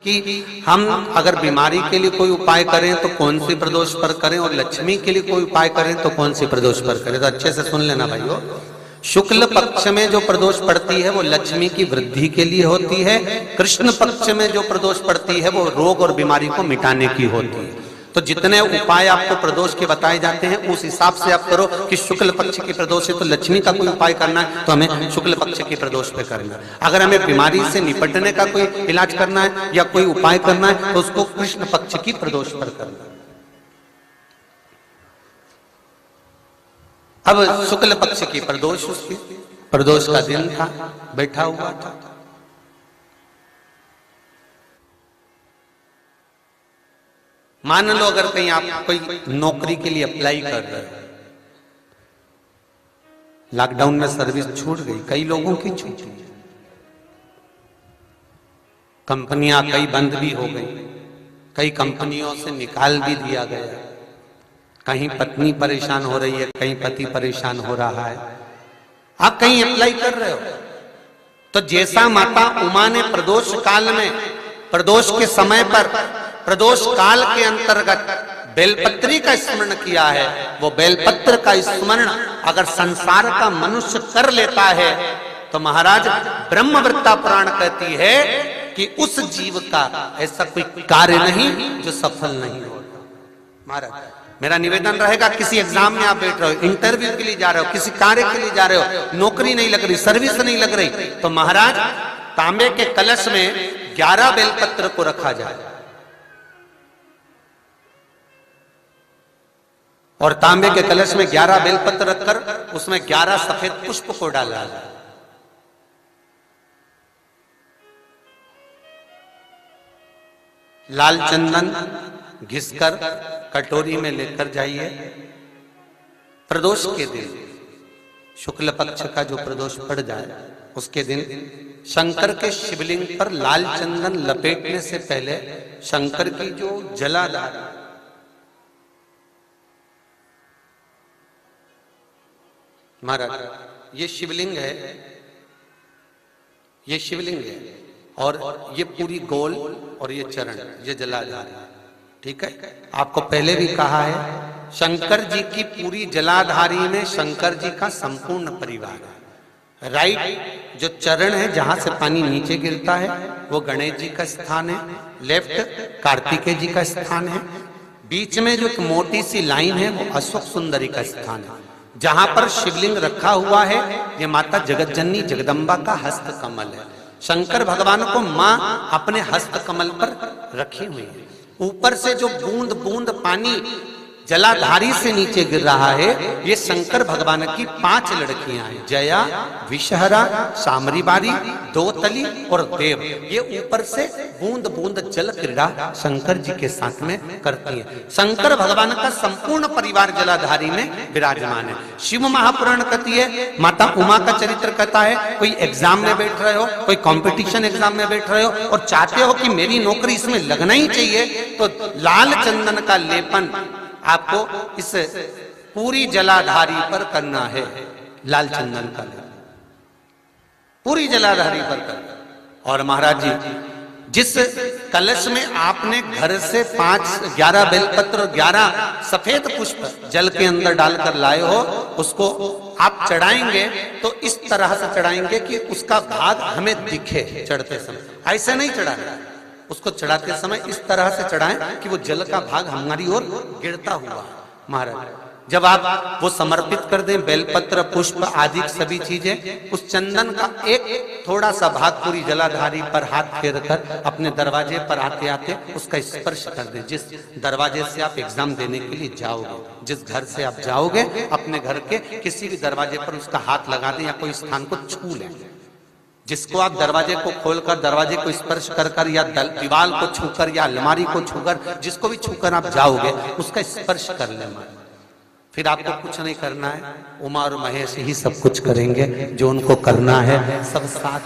कि हम अगर बीमारी के लिए कोई उपाय करें तो कौन सी प्रदोष पर करें, और लक्ष्मी के लिए कोई उपाय करें तो कौन सी प्रदोष पर करें। तो अच्छे से सुन लेना भाइयों, शुक्ल पक्ष में जो प्रदोष पड़ती है वो लक्ष्मी की वृद्धि के लिए होती है, कृष्ण पक्ष में जो प्रदोष पड़ती है वो रोग और बीमारी को मिटाने की होती है। तो जितने उपाय आपको प्रदोष के बताए जाते हैं उस हिसाब से आप करो कि शुक्ल पक्ष की प्रदोष है तो लक्ष्मी का कोई उपाय करना है तो हमें शुक्ल पक्ष की प्रदोष पे करना है। अगर हमें बीमारी से निपटने का कोई इलाज करना है या कोई उपाय करना है तो उसको कृष्ण पक्ष की प्रदोष पर करना है। अब शुक्ल पक्ष की प्रदोष, उसकी प्रदोष का दिन था, बैठा हुआ था। मान लो अगर कहीं आप कोई नौकरी के लिए अप्लाई कर रहे हो, लॉकडाउन में सर्विस छूट गई, कई लोगों की छूट गई, कंपनियां कई बंद भी हो गई, कई कंपनियों से निकाल भी दिया गया, कहीं पत्नी परेशान हो रही है, कहीं पति परेशान हो रहा है, आप कहीं अप्लाई कर रहे हो तो जैसा माता उमा ने प्रदोष काल में, प्रदोष के समय पर, प्रदोष काल के अंतर्गत बेलपत्री का स्मरण किया है, वो बेलपत्र का स्मरण अगर संसार का मनुष्य कर लेता है तो महाराज ब्रह्मवृत्ता पुराण कहती है कि उस जीव का ऐसा कोई कार्य नहीं जो सफल नहीं होता। महाराज मेरा निवेदन रहेगा, किसी एग्जाम में आप बैठ रहे हो, इंटरव्यू के लिए जा रहे हो, किसी कार्य के लिए जा रहे हो, नौकरी नहीं लग रही, सर्विस नहीं लग रही, तो महाराज तांबे के कलश में 11 बेलपत्र को रखा जाए और तांबे के कलश में 11 बेलपत्र रखकर उसमें 11 सफेद पुष्प को डाला जाए। लाल चंदन घिसकर कटोरी में लेकर जाइए। प्रदोष के दिन, शुक्ल पक्ष का जो प्रदोष पड़ जाए उसके दिन शंकर के शिवलिंग पर लाल चंदन लपेटने से पहले शंकर की जो जलाधार, महाराज ये शिवलिंग है, ये शिवलिंग है और ये पूरी गोल और ये चरण, ये जलाधार, ठीक है। आपको पहले भी कहा है शंकर जी की पूरी जलाधारी में शंकर जी का संपूर्ण परिवार है। राइट जो चरण है जहां से पानी नीचे गिरता है वो गणेश जी का स्थान है, लेफ्ट कार्तिकेय जी का स्थान है, बीच में जो एक मोटी सी लाइन है वो अशोक सुंदरी का स्थान है। जहां पर शिवलिंग रखा हुआ है ये माता जगतजननी जगदम्बा का हस्त कमल है। शंकर भगवान को मां अपने हस्त कमल पर रखी हुई है। ऊपर से जो बूंद बूंद पानी जलाधारी से नीचे गिर रहा है ये शंकर भगवान की 5 लड़कियां हैं, जया, विषहरा, सामरीबारी, दोतली और देव। ये ऊपर से बूंद बूंद जल क्रीड़ा शंकर जी के साथ में करती हैं। शंकर भगवान का संपूर्ण परिवार जलाधारी में विराजमान है। शिव महापुराण कहती है, माता उमा का चरित्र कहता है, कोई एग्जाम में बैठ रहे हो, कोई कंपटीशन एग्जाम में बैठ रहे हो और चाहते हो कि मेरी नौकरी इसमें लगना ही चाहिए तो लाल चंदन का लेपन आपको इस पूरी जलाधारी पर करना है। लाल चंदन का लेपन पूरी जलाधारी पर करना। और महाराज जी जिस कलश में आपने घर से 11 बेलपत्र और 11 सफेद पुष्प जल के अंदर डालकर लाए हो उसको आप चढ़ाएंगे तो इस तरह से चढ़ाएंगे कि उसका भाग हमें दिखे चढ़ते समय। ऐसे नहीं चढ़ाना, उसको चढ़ाते समय इस तरह से चढ़ाएं कि वो जल का भाग हमारी ओर गिरता हुआ। महाराज जब आप वो समर्पित कर दें बेलपत्र पुष्प आदि सभी चीजें, उस चंदन का एक थोड़ा सा भाग पूरी जलाधारी पर हाथ फेर कर अपने दरवाजे पर आते आते उसका स्पर्श कर दें। जिस दरवाजे से आप एग्जाम देने के लिए जाओगे, जिस घर से आप जाओगे, अपने घर के किसी भी दरवाजे पर उसका हाथ लगा दें या कोई स्थान को छू लें। जिसको आप दरवाजे को खोलकर दरवाजे को स्पर्श कर कर या दीवार को छूकर या अलमारी को छूकर जिसको भी छूकर आप जाओगे उसका स्पर्श कर लेना। फिर आपको कुछ नहीं करना है, उमा और महेश ही सब कुछ करेंगे जो उनको करना है, सब साथ